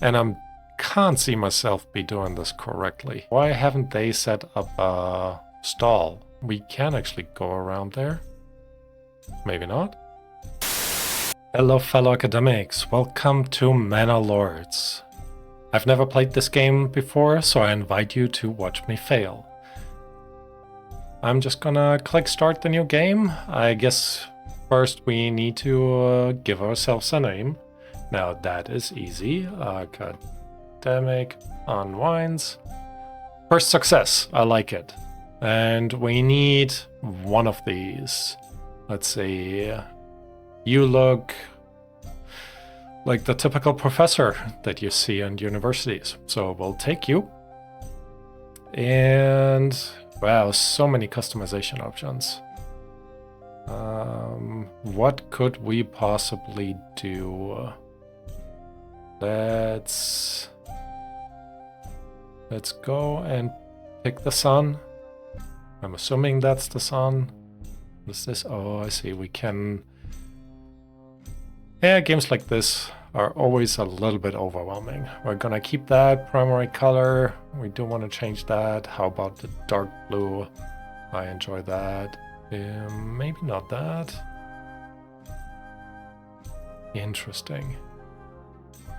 And I can't see myself be doing this correctly. Why haven't they set up a stall? We can actually go around there. Maybe not. Hello fellow academics, welcome to Manor Lords. I've never played this game before, so I invite you to watch me fail. I'm just gonna click start the new game. I guess first we need to give ourselves a name. Now that is easy. Academic unwinds. First success, I like it. And we need one of these. Let's see. You look like the typical professor that you see in universities. So we'll take you. And wow, so many customization options. What could we possibly do? Let's go and pick the sun. I'm assuming that's the sun. What is this? Oh, I see. We can... Yeah, games like this are always a little bit overwhelming. We're gonna keep that primary color. We do want to change that. How about the dark blue? I enjoy that. Maybe not that. Interesting.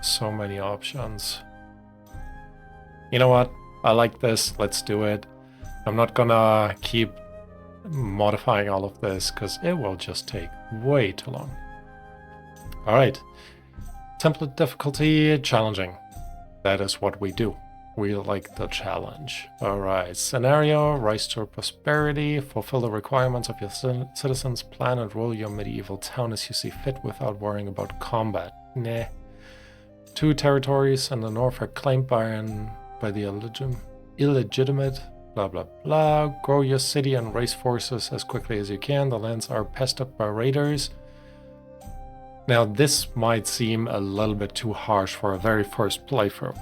So many options. You know what? I like this. Let's do it. I'm not gonna keep modifying all of this because it will just take way too long. All right. Template difficulty, challenging. That is what we do. We like the challenge. All right. Scenario, rise to prosperity, fulfill the requirements of your citizens, plan and rule your medieval town as you see fit without worrying about combat. Nah. 2 territories in the north are claimed by the illegitimate, blah blah blah. Grow your city and raise forces as quickly as you can. The lands are passed up by raiders. Now this might seem a little bit too harsh for a very first playthrough.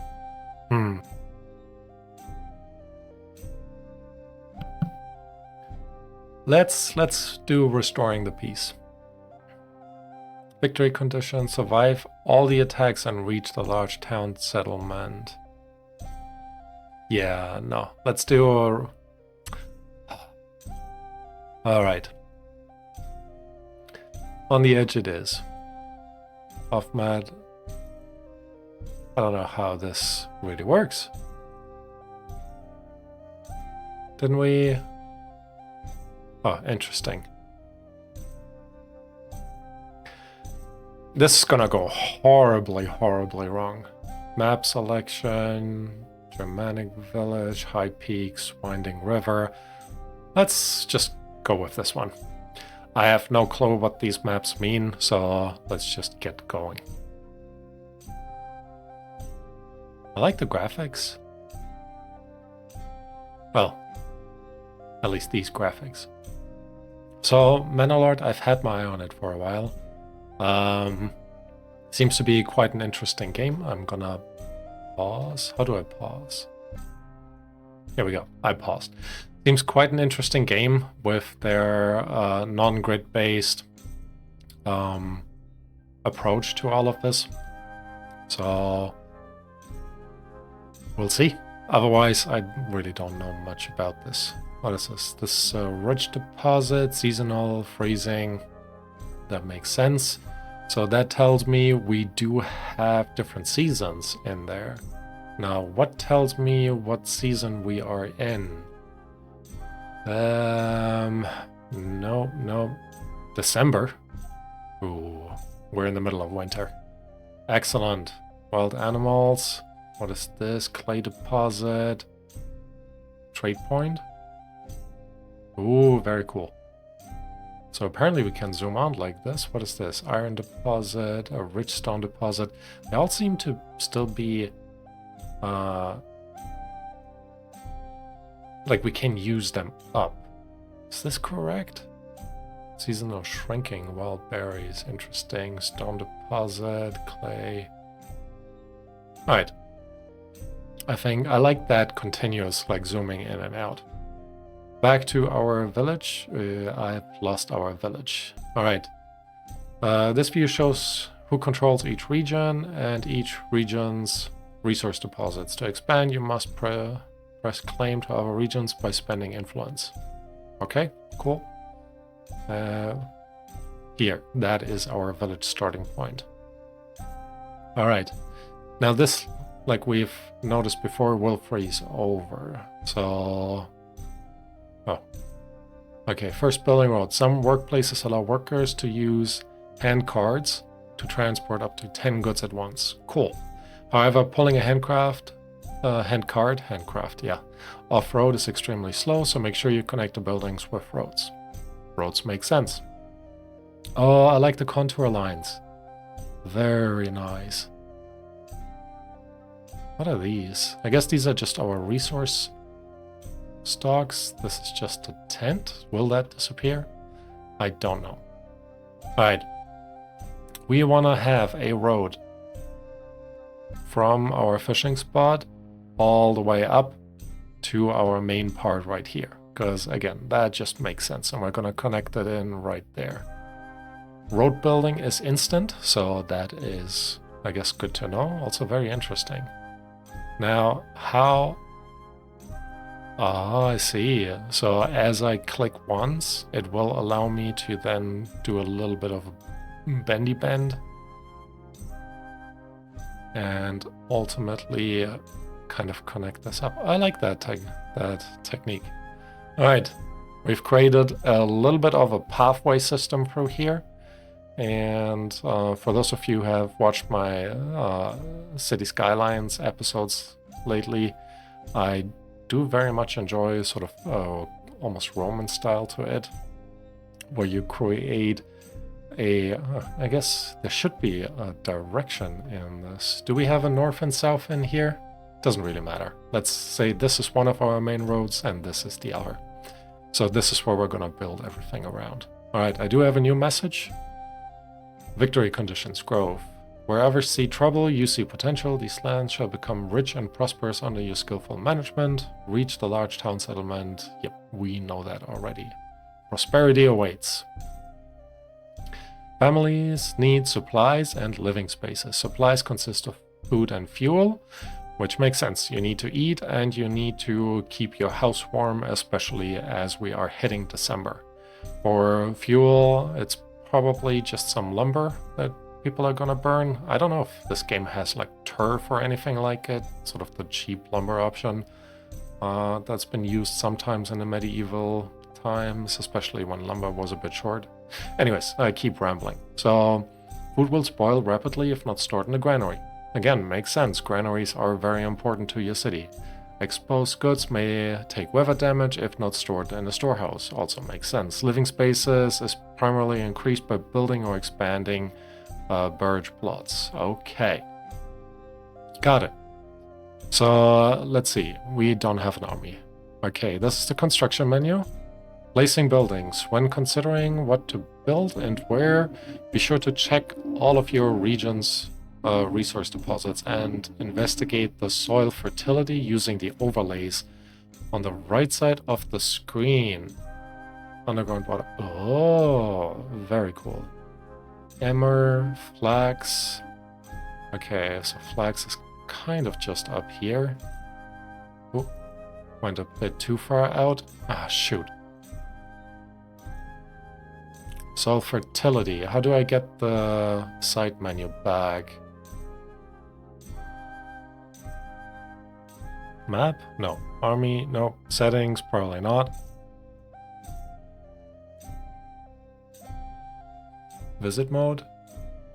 Let's do restoring the peace. Victory condition, survive all the attacks and reach the large town settlement. Yeah, no, let's do... Alright. On the edge it is. Off mad. I don't know how this really works. Didn't we... Oh, interesting. This is gonna go horribly, horribly wrong. Map selection, Germanic village, high peaks, winding river. Let's just go with this one. I have no clue what these maps mean, so let's just get going. I like the graphics. Well, at least these graphics. So, Manor Lord, I've had my eye on it for a while. Seems to be quite an interesting game. I'm gonna pause. How do I pause? Here we go. I paused. Seems quite an interesting game with their non-grid based approach to all of this. So we'll see. Otherwise, I really don't know much about this. What is this? This rich deposit, seasonal, freezing. That makes sense. So that tells me we do have different seasons in there. Now, what tells me what season we are in? No. December. Ooh, we're in the middle of winter. Excellent. Wild animals. What is this? Clay deposit. Trade point. Ooh, very cool. So apparently we can zoom out like this. What is this? Iron deposit, a rich stone deposit. They all seem to still be like we can use them up. Is this correct? Seasonal shrinking, wild berries, interesting. Stone deposit, clay. Alright. I think I like that continuous like zooming in and out. Back to our village. I've lost our village. Alright. This view shows who controls each region and each region's resource deposits. To expand, you must press claim to our regions by spending influence. Okay, cool. Here, that is our village starting point. All right. Now this, like we've noticed before, will freeze over. So, oh. Okay, first building road. Some workplaces allow workers to use hand cards to transport up to 10 goods at once. Cool. However, pulling a handcraft, off-road is extremely slow, so make sure you connect the buildings with roads. Roads make sense. Oh, I like the contour lines. Very nice. What are these? I guess these are just our resource stocks. This is just a tent. Will that disappear? I don't know. Alright. We want to have a road from our fishing spot all the way up to our main part right here. Because, again, that just makes sense. And we're going to connect it in right there. Road building is instant, so that is, I guess, good to know. Also very interesting. Now, how... Ah, I see. So as I click once, it will allow me to then do a little bit of a bendy bend. And ultimately kind of connect this up. I like that technique. All right, we've created a little bit of a pathway system through here. And for those of you who have watched my City Skylines episodes lately, I do very much enjoy sort of almost Roman style to it, where you create a, I guess there should be a direction in this. Do we have a north and south in here? Doesn't really matter. Let's say this is one of our main roads and this is the other. So this is where we're gonna build everything around. All right, I do have a new message. Victory conditions, growth. Wherever see trouble, you see potential. These lands shall become rich and prosperous under your skillful management. Reach the large town settlement. Yep, we know that already. Prosperity awaits. Families need supplies and living spaces. Supplies consist of food and fuel, which makes sense. You need to eat and you need to keep your house warm, especially as we are hitting December. For fuel, it's probably just some lumber that people are gonna burn. I don't know if this game has like turf or anything like it, sort of the cheap lumber option that's been used sometimes in the medieval times, especially when lumber was a bit short. Anyways, I keep rambling. So food will spoil rapidly if not stored in the granary. Again, makes sense. Granaries are very important to your city. Exposed goods may take weather damage if not stored in a storehouse. Also makes sense. Living spaces is primarily increased by building or expanding birch plots. Okay. Got it. So let's see. We don't have an army. Okay, this is the construction menu. Placing buildings. When considering what to build and where, be sure to check all of your region's resource deposits and investigate the soil fertility using the overlays on the right side of the screen. Underground water. Oh, very cool. Emmer, flax. Okay, so flax is kind of just up here. Oh, went a bit too far out. Ah, shoot. Soil fertility. How do I get the side menu back? Map? No. Army? No. Settings? Probably not. Visit mode?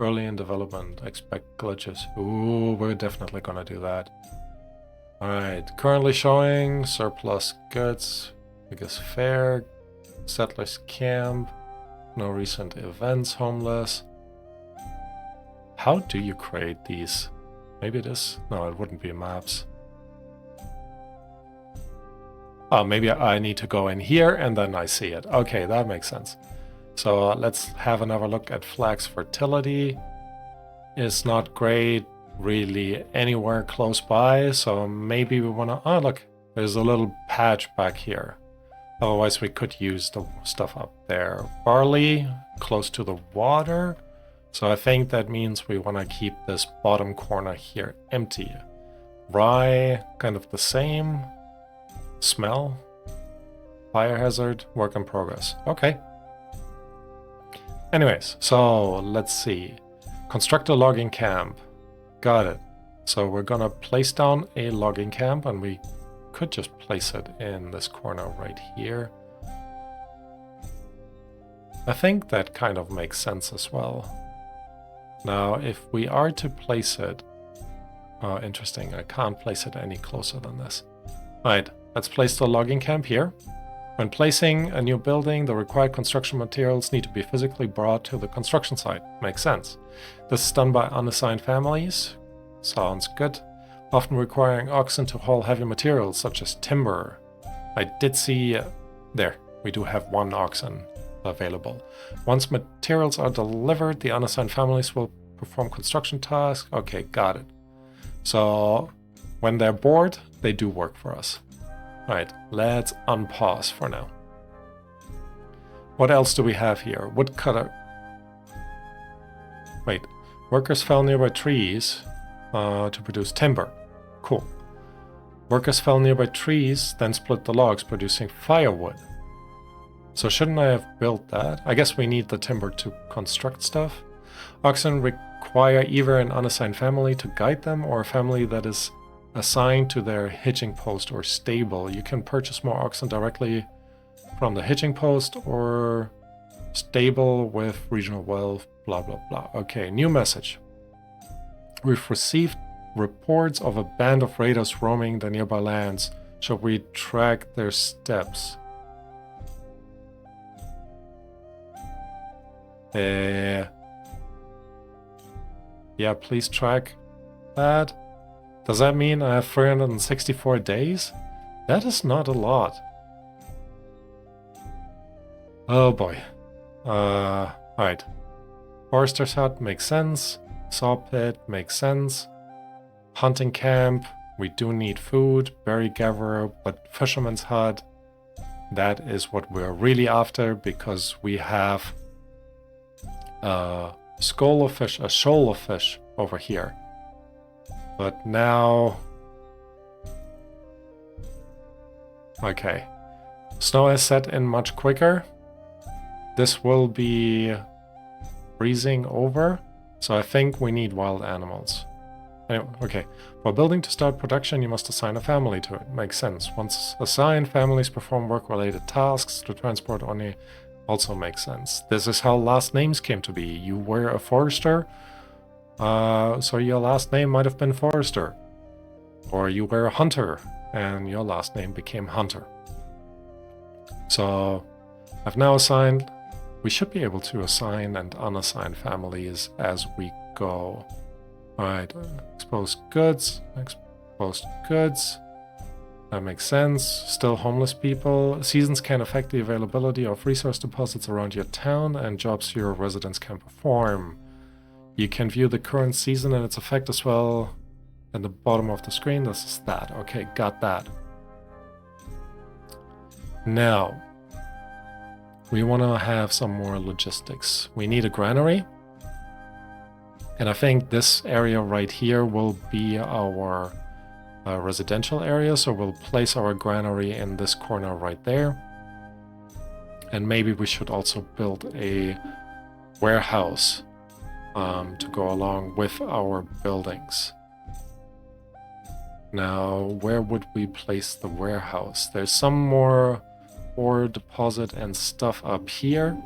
Early in development. Expect glitches. Ooh, we're definitely gonna do that. Alright. Currently showing surplus goods. Biggest fair. Settlers camp. No recent events. Homeless. How do you create these? Maybe it is? No, it wouldn't be maps. Oh, maybe I need to go in here and then I see it. Okay, that makes sense. So let's have another look at flax fertility. It's not great really anywhere close by, so maybe we want to... Oh, look, there's a little patch back here. Otherwise, we could use the stuff up there. Barley, close to the water. So I think that means we want to keep this bottom corner here empty. Rye, kind of the same. Smell. Fire hazard, work in progress. Okay. Anyways, so let's see. Construct a logging camp. Got it. So we're gonna place down a logging camp, and we could just place it in this corner right here. I think that kind of makes sense as well. Now, if we are to place it... Oh, interesting. I can't place it any closer than this. Alright, let's place the logging camp here. When placing a new building, the required construction materials need to be physically brought to the construction site. Makes sense. This is done by unassigned families. Sounds good. Often requiring oxen to haul heavy materials such as timber. I did see... there, we do have one oxen available. Once materials are delivered, the unassigned families will perform construction tasks. Okay, got it. So when they're bored, they do work for us. Alright, let's unpause for now. What else do we have here? Woodcutter. Wait, workers fell nearby trees to produce timber. Cool. Workers fell nearby trees, then split the logs, producing firewood. So shouldn't I have built that? I guess we need the timber to construct stuff. Oxen require either an unassigned family to guide them or a family that is assigned to their hitching post or stable. You can purchase more oxen directly from the hitching post or stable with regional wealth, blah, blah, blah. Okay, new message. We've received reports of a band of raiders roaming the nearby lands. Shall we track their steps? Yeah, please track that. Does that mean I have 364 days? That is not a lot. Oh boy. Alright. Forester's hut makes sense. Saw pit makes sense. Hunting camp. We do need food. Berry gatherer, but fisherman's hut. That is what we're really after because we have a shoal of fish over here. But now... Okay. Snow has set in much quicker. This will be freezing over. So I think we need wild animals. Anyway, okay. For building to start production, you must assign a family to it. Makes sense. Once assigned, families perform work-related tasks. To transport only also makes sense. This is how last names came to be. You were a forester. So your last name might have been Forester. Or you were a hunter, and your last name became Hunter. So I've now assigned... We should be able to assign and unassign families as we go. Alright, exposed goods. Exposed goods. That makes sense. Still homeless people. Seasons can affect the availability of resource deposits around your town and jobs your residents can perform. You can view the current season and its effect as well at the bottom of the screen. This is that. Okay, got that. Now, we want to have some more logistics. We need a granary. And I think this area right here will be our residential area. So we'll place our granary in this corner right there. And maybe we should also build a warehouse to go along with our buildings. Now, where would we place the warehouse? There's some more ore deposit and stuff up here.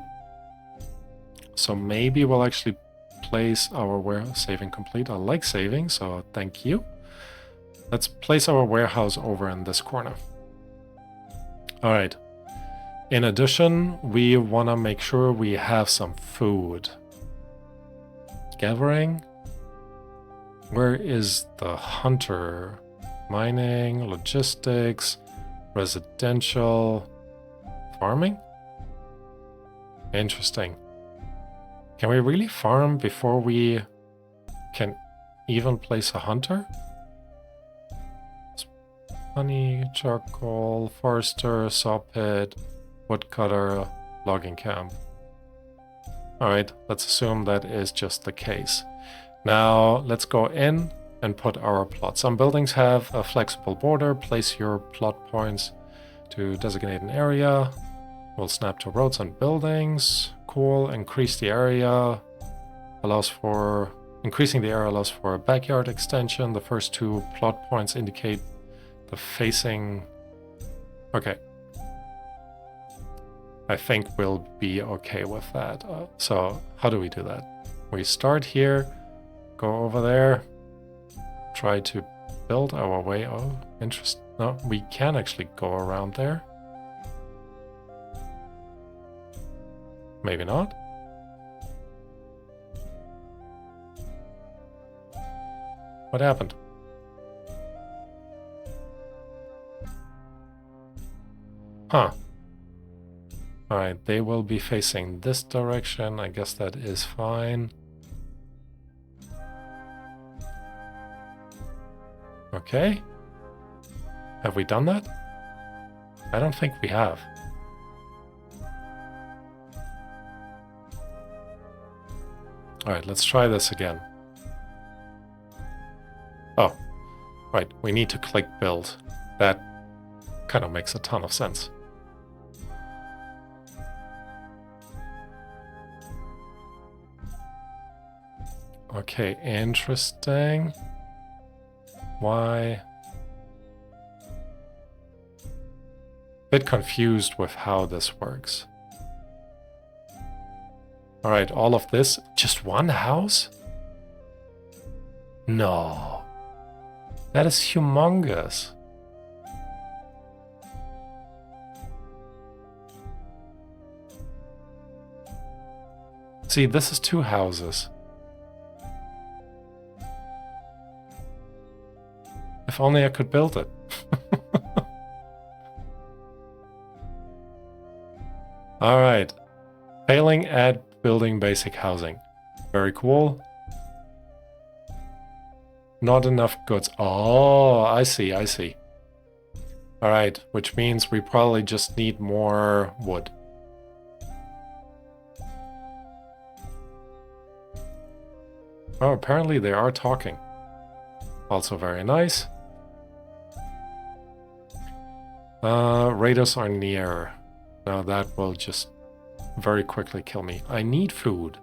So maybe we'll actually place our warehouse. Saving complete. I like saving, so thank you. Let's place our warehouse over in this corner. Alright. In addition, we want to make sure we have some food. Gathering. Where is the hunter? Mining, logistics, residential, farming? Interesting. Can we really farm before we can even place a hunter? Honey, charcoal, forester, saw pit, woodcutter, logging camp. Alright, let's assume that is just the case. Now let's go in and put our plots. Some buildings have a flexible border. Place your plot points to designate an area. We'll snap to roads and buildings. Cool. Increase the area. Increasing the area allows for a backyard extension. The first two plot points indicate the facing. Okay. I think we'll be okay with that. So how do we do that? We start here, go over there, try to build our way. Oh, interesting. No, we can actually go around there. Maybe not. What happened? Huh. Alright, they will be facing this direction. I guess that is fine. Okay. Have we done that? I don't think we have. Alright, let's try this again. Oh, right, we need to click build. That kind of makes a ton of sense. Okay, interesting. Why? Bit confused with how this works. Alright, all of this, just one house? No. That is humongous. See, this is 2 houses. If only I could build it. Alright. Failing at building basic housing. Very cool. Not enough goods. Oh, I see, I see. Alright, which means we probably just need more wood. Oh, apparently they are talking. Also very nice. Raiders are near. Now that will just very quickly kill me. I need food.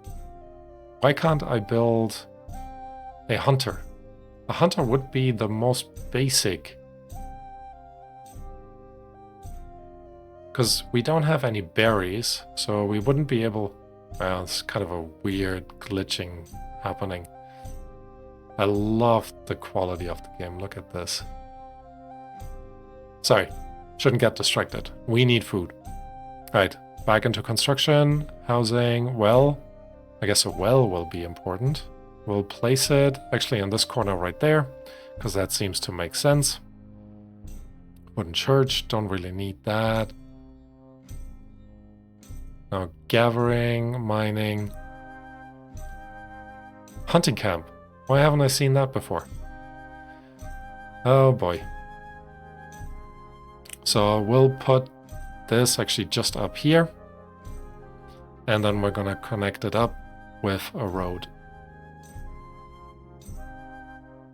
Why can't I build a hunter? A hunter would be the most basic. Because we don't have any berries, so we wouldn't be able... Well, it's kind of a weird glitching happening. I love the quality of the game. Look at this. Sorry, shouldn't get distracted. We need food. Right, back into construction, housing, well. I guess a well will be important. We'll place it actually in this corner right there, because that seems to make sense. Wooden church, don't really need that. Now gathering, mining. Hunting camp. Why haven't I seen that before? Oh boy. So we'll put this actually just up here. And then we're gonna connect it up with a road.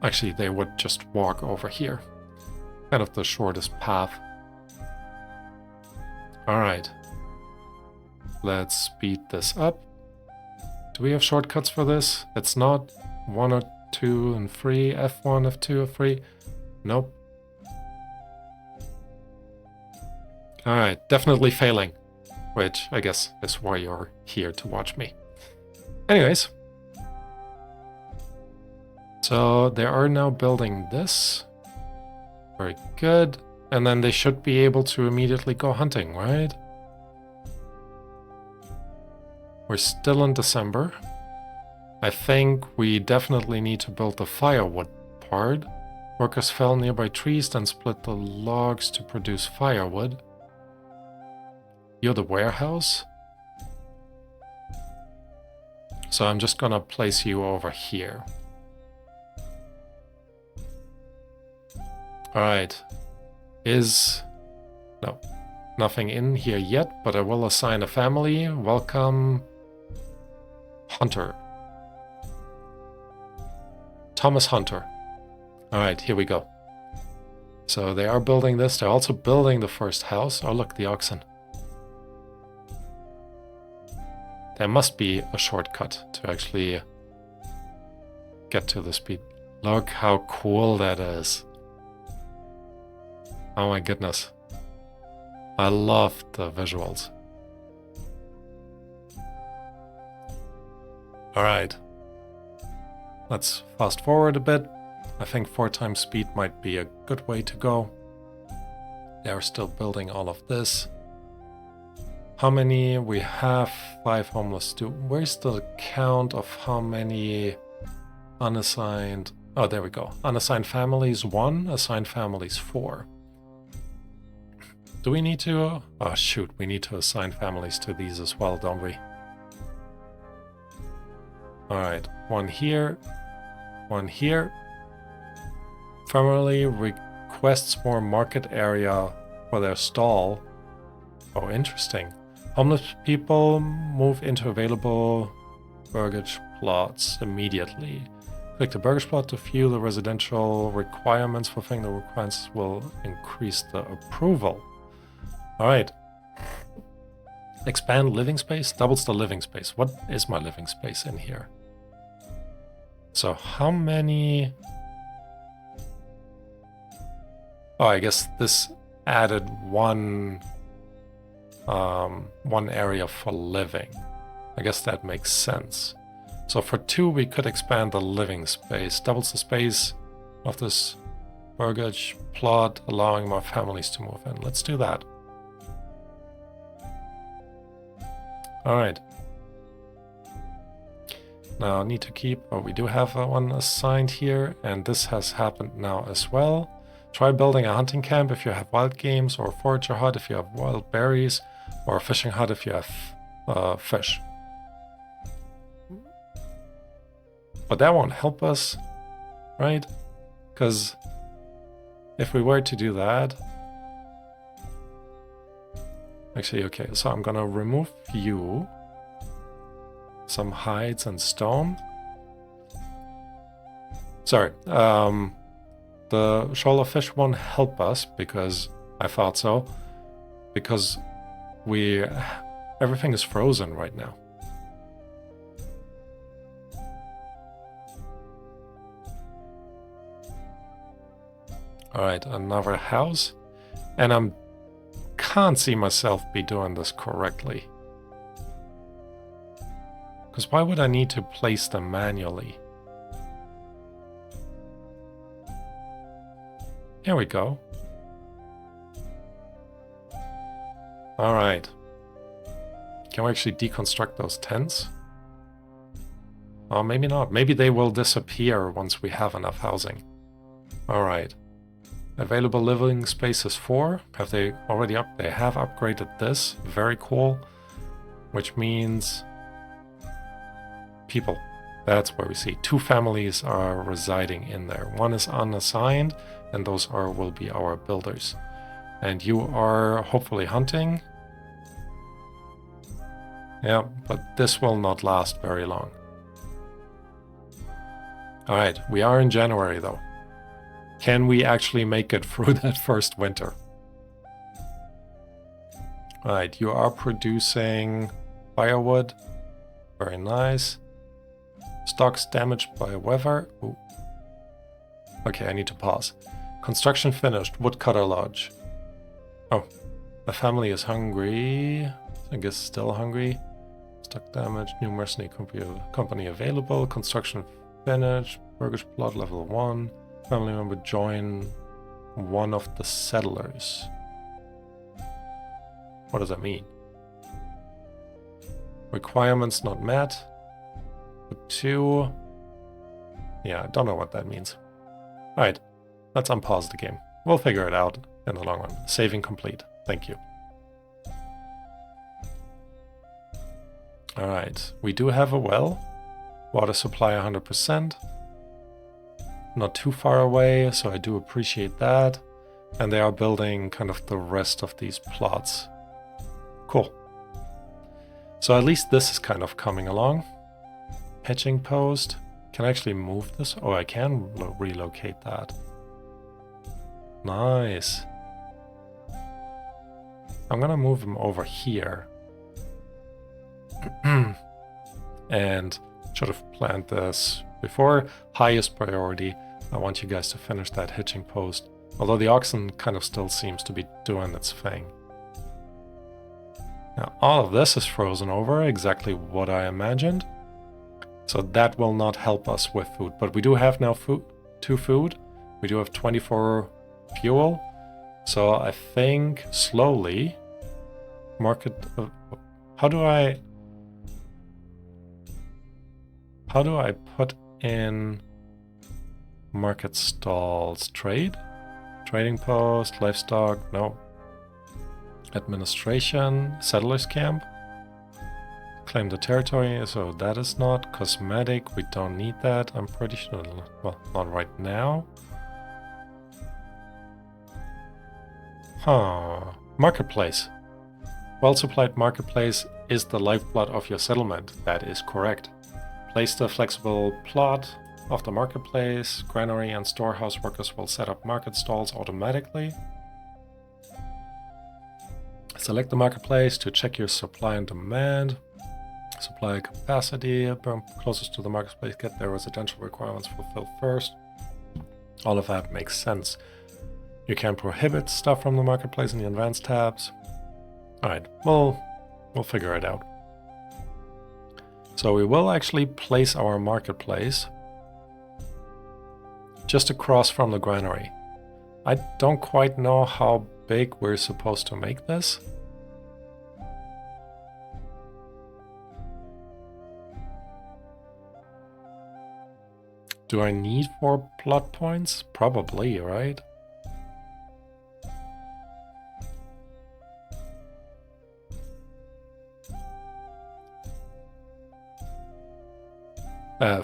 Actually, they would just walk over here. Kind of the shortest path. Alright. Let's speed this up. Do we have shortcuts for this? It's not 1 or 2 and 3, F1, F2, F3. Nope. Alright, definitely failing. Which I guess is why you're here to watch me. Anyways. So they are now building this. Very good. And then they should be able to immediately go hunting, right? We're still in December. I think we definitely need to build the firewood part. Workers fell nearby trees, then split the logs to produce firewood. You're the warehouse? So I'm just gonna place you over here. Alright. No. Nothing in here yet, but I will assign a family. Welcome. Hunter. Thomas Hunter. Alright, here we go. So they are building this. They're also building the first house. Oh, look, the oxen. There must be a shortcut to actually get to the speed. Look how cool that is. Oh my goodness. I love the visuals. Alright. Let's fast forward a bit. I think 4 times speed might be a good way to go. They're still building all of this. How many? We have 5 homeless. Where's the count of how many unassigned? Oh, there we go. Unassigned families 1, assigned families 4. Do we need to? Oh shoot, we need to assign families to these as well, don't we? Alright, 1 here, 1 here. Family requests more market area for their stall. Oh, interesting. Homeless people move into available burgage plots immediately. Click the burgage plot to view the residential requirements. Fulfilling the requirements will increase the approval. Alright. Expand living space. Doubles the living space. What is my living space in here? So how many... Oh, I guess this added one area for living. I guess that makes sense. So for 2, we could expand the living space. Doubles the space of this burgage plot, allowing more families to move in. Let's do that. Alright. Now I need to keep... Oh, we do have one assigned here, and this has happened now as well. Try building a hunting camp if you have wild games, or a forager hut if you have wild berries, or a fishing hut if you have fish. But that won't help us, right? Because if we were to do that... Actually, okay, so I'm gonna remove you. Some hides and stone. Sorry, the shoal of fish won't help us because I thought so. Because everything is frozen right now. Alright, another house. And I can't see myself be doing this correctly. Because why would I need to place them manually? Here we go. Alright. Can we actually deconstruct those tents? Oh, maybe not. Maybe they will disappear once we have enough housing. Alright. Available living space is 4. Have they already They have upgraded this. Very cool. Which means... people. That's where we see 2 families are residing in there. 1 is unassigned, and those will be our builders. And you are hopefully hunting. Yeah, but this will not last very long. Alright, we are in January though. Can we actually make it through that first winter? Alright, you are producing firewood. Very nice. Stocks damaged by weather. Ooh. Okay, I need to pause. Construction finished. Woodcutter Lodge. Oh, the family is hungry. I guess still hungry. Stock damage. New mercenary company available. Construction finished. Burgage plot level 1. Family member join one of the settlers. What does that mean? Requirements not met. 2. Yeah, I don't know what that means. Alright, let's unpause the game. We'll figure it out in the long run. Saving complete. Thank you. Alright, we do have a well. Water supply 100%. Not too far away, so I do appreciate that. And they are building kind of the rest of these plots. Cool. So at least this is kind of coming along. Pitching post. Can I actually move this? Oh, I can relocate that. Nice. I'm gonna move him over here. And should have planned this before. Highest priority. I want you guys to finish that hitching post. Although the oxen kind of still seems to be doing its thing. Now all of this is frozen over, exactly what I imagined. So that will not help us with food. But we do have now 2 food. We do have 24 fuel. So I think slowly market... How do I put in market stalls? Trade? Trading post, livestock, no. Administration, settlers camp. Claim the territory, so that is not. Cosmetic, we don't need that. I'm pretty sure, well, not right now. Marketplace. Well-supplied marketplace is the lifeblood of your settlement. That is correct. Place the flexible plot of the marketplace. Granary and storehouse workers will set up market stalls automatically. Select the marketplace to check your supply and demand. Supply capacity, closest to the marketplace, get their residential requirements fulfilled first. All of that makes sense. You can prohibit stuff from the marketplace in the advanced tabs. Alright, we'll figure it out. So we will actually place our marketplace just across from the granary. I don't quite know how big we're supposed to make this. Do I need 4 plot points? Probably, right?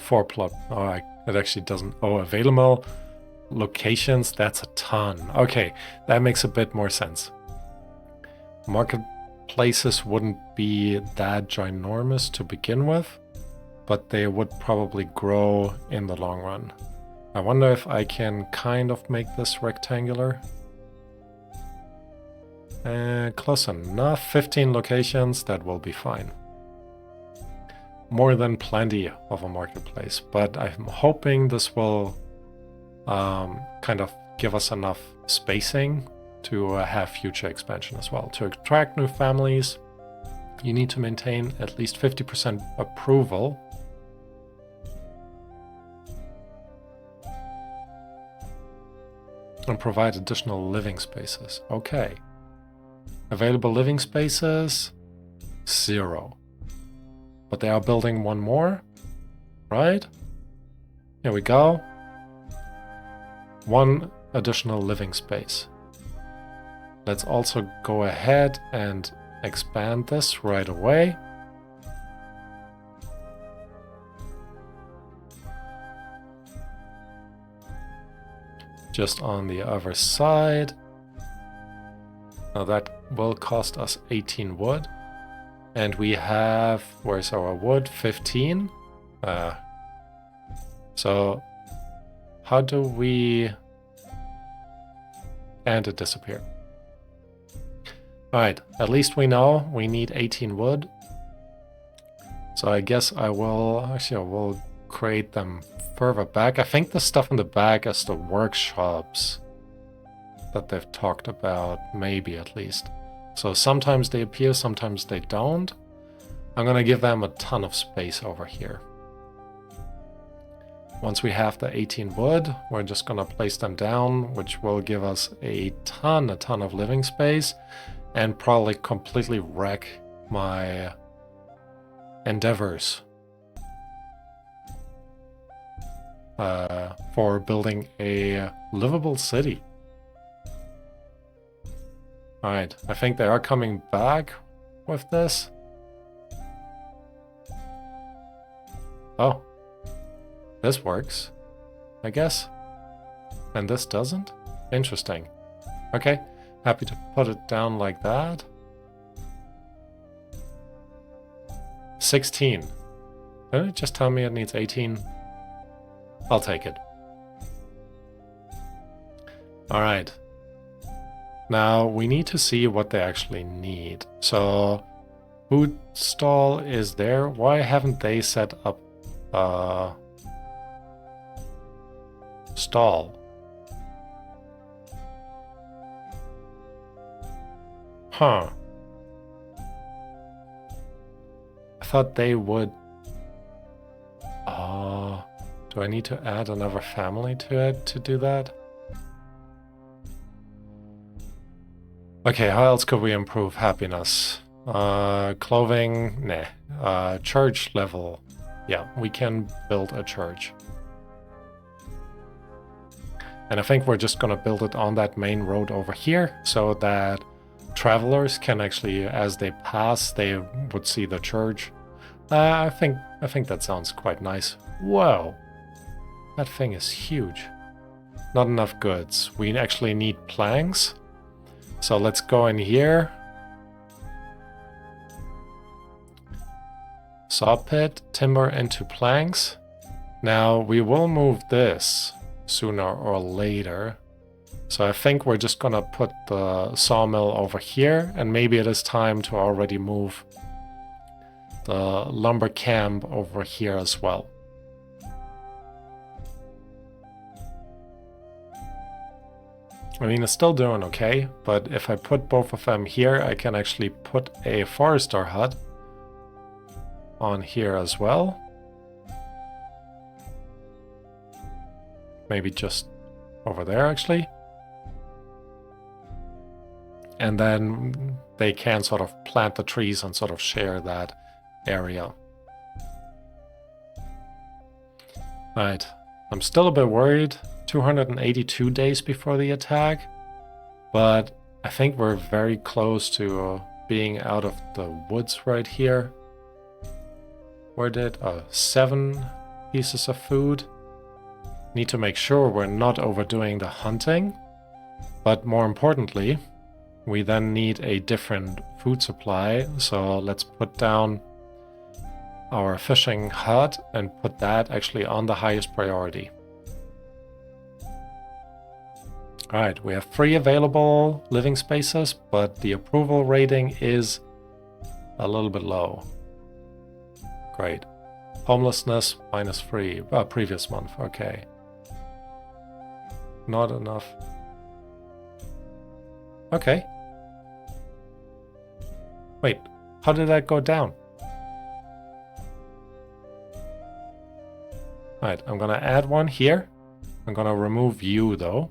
Four plot. Oh, it actually doesn't. Oh, available locations. That's a ton. Okay, that makes a bit more sense. Marketplaces wouldn't be that ginormous to begin with, but they would probably grow in the long run. I wonder if I can kind of make this rectangular. Close enough. 15 locations. That will be fine. More than plenty of a marketplace, but I'm hoping this will kind of give us enough spacing to have future expansion as well. To attract new families, you need to maintain at least 50% approval. And provide additional living spaces. Okay. Available living spaces, 0. But they are building one more, right? Here we go. 1 additional living space. Let's also go ahead and expand this right away. Just on the other side. Now that will cost us 18 wood. And we have, where's our wood? 15. So how do we... And it disappeared. Alright, at least we know we need 18 wood. So I guess I will create them further back. I think the stuff in the back is the workshops that they've talked about, maybe at least. So sometimes they appear, sometimes they don't. I'm gonna give them a ton of space over here. Once we have the 18 wood, we're just gonna place them down, which will give us a ton of living space, and probably completely wreck my endeavors for building a livable city. Alright, I think they are coming back with this. Oh. This works, I guess. And this doesn't? Interesting. Okay, happy to put it down like that. 16. Didn't it just tell me it needs 18? I'll take it. Alright. Now, we need to see what they actually need. So, food stall is there. Why haven't they set up a stall? Huh. I thought they would... do I need to add another family to it to do that? Okay, how else could we improve happiness? Clothing? Nah. Church level. Yeah, we can build a church. And I think we're just gonna build it on that main road over here, so that travelers can actually, as they pass, they would see the church. I think that sounds quite nice. Whoa! That thing is huge. Not enough goods. We actually need planks. So let's go in here. Saw pit, timber into planks. Now we will move this sooner or later. So I think we're just gonna put the sawmill over here, and maybe it is time to already move the lumber camp over here as well. I mean, it's still doing okay, but if I put both of them here, I can actually put a forester hut on here as well. Maybe just over there, actually. And then they can sort of plant the trees and sort of share that area. Right. I'm still a bit worried. 282 days before the attack. But I think we're very close to being out of the woods right here. Where did... 7 pieces of food. Need to make sure we're not overdoing the hunting. But more importantly, we then need a different food supply. So let's put down our fishing hut and put that actually on the highest priority. Alright, we have 3 available living spaces, but the approval rating is a little bit low. Great. Homelessness, -3. Previous month, okay. Not enough. Okay. Wait, how did that go down? Alright, I'm gonna add one here. I'm gonna remove you though.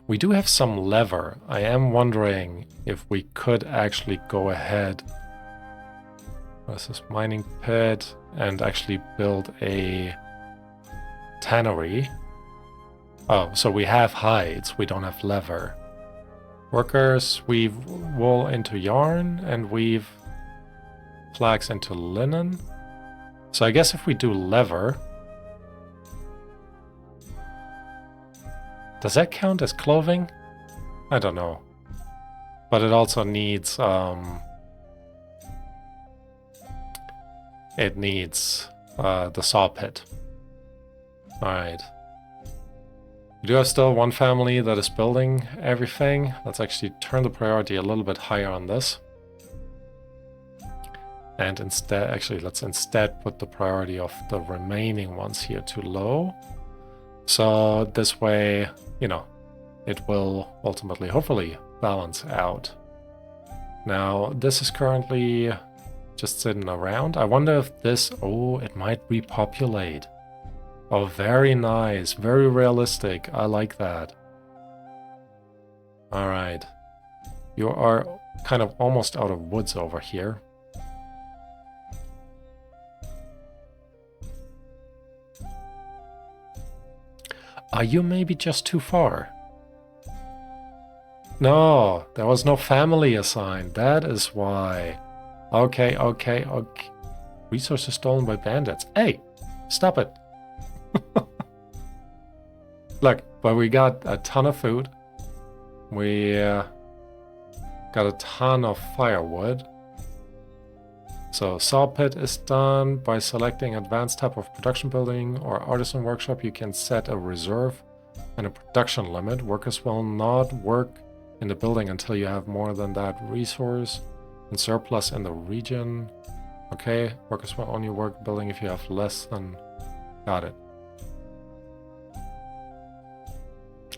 We do have some lever. I am wondering if we could actually go ahead. This is mining pit and actually build a tannery. Oh, so we have hides, we don't have leather. Workers weave wool into yarn and weave flax into linen. So I guess if we do leather, does that count as clothing? I don't know. But it also needs the saw pit. Alright. We do have still one family that is building everything. Let's actually turn the priority a little bit higher on this. And instead, actually, let's instead put the priority of the remaining ones here to low. So this way, you know, it will ultimately, hopefully, balance out. Now, this is currently just sitting around. I wonder if this, oh, it might repopulate. Oh, very nice, very realistic. I like that. All right. You are kind of almost out of woods over here. Are you maybe just too far? No, there was no family assigned. That is why. Okay. Resources stolen by bandits. Hey, stop it. Look, but we got a ton of food. We got a ton of firewood. So saw pit is done. By selecting advanced type of production building or artisan workshop, you can set a reserve and a production limit. Workers will not work in the building until you have more than that resource and surplus in the region. Okay, workers will only work building if you have less than... Got it.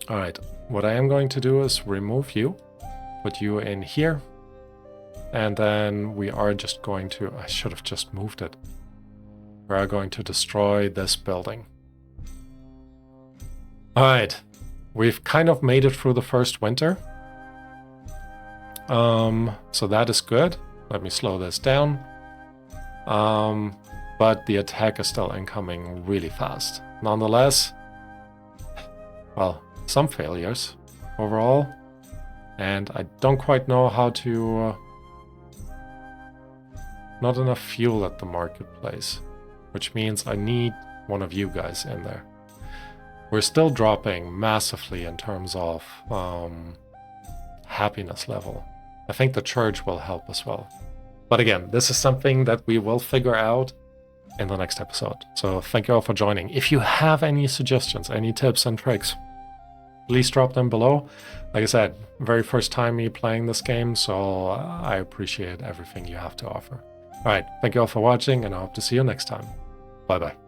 Alright, what I am going to do is remove you, put you in here, and then we are just going to... I should have just moved it. We are going to destroy this building. Alright, we've kind of made it through the first winter. So that is good. Let me slow this down. But the attack is still incoming really fast. Nonetheless, well, some failures overall. And I don't quite know how to... not enough fuel at the marketplace, which means I need one of you guys in there. We're still dropping massively in terms of happiness level. I think the church will help as well. But again, this is something that we will figure out in the next episode. So thank you all for joining. If you have any suggestions, any tips and tricks, please drop them below. Like I said, very first time me playing this game, so I appreciate everything you have to offer. Alright, thank you all for watching, and I hope to see you next time. Bye bye.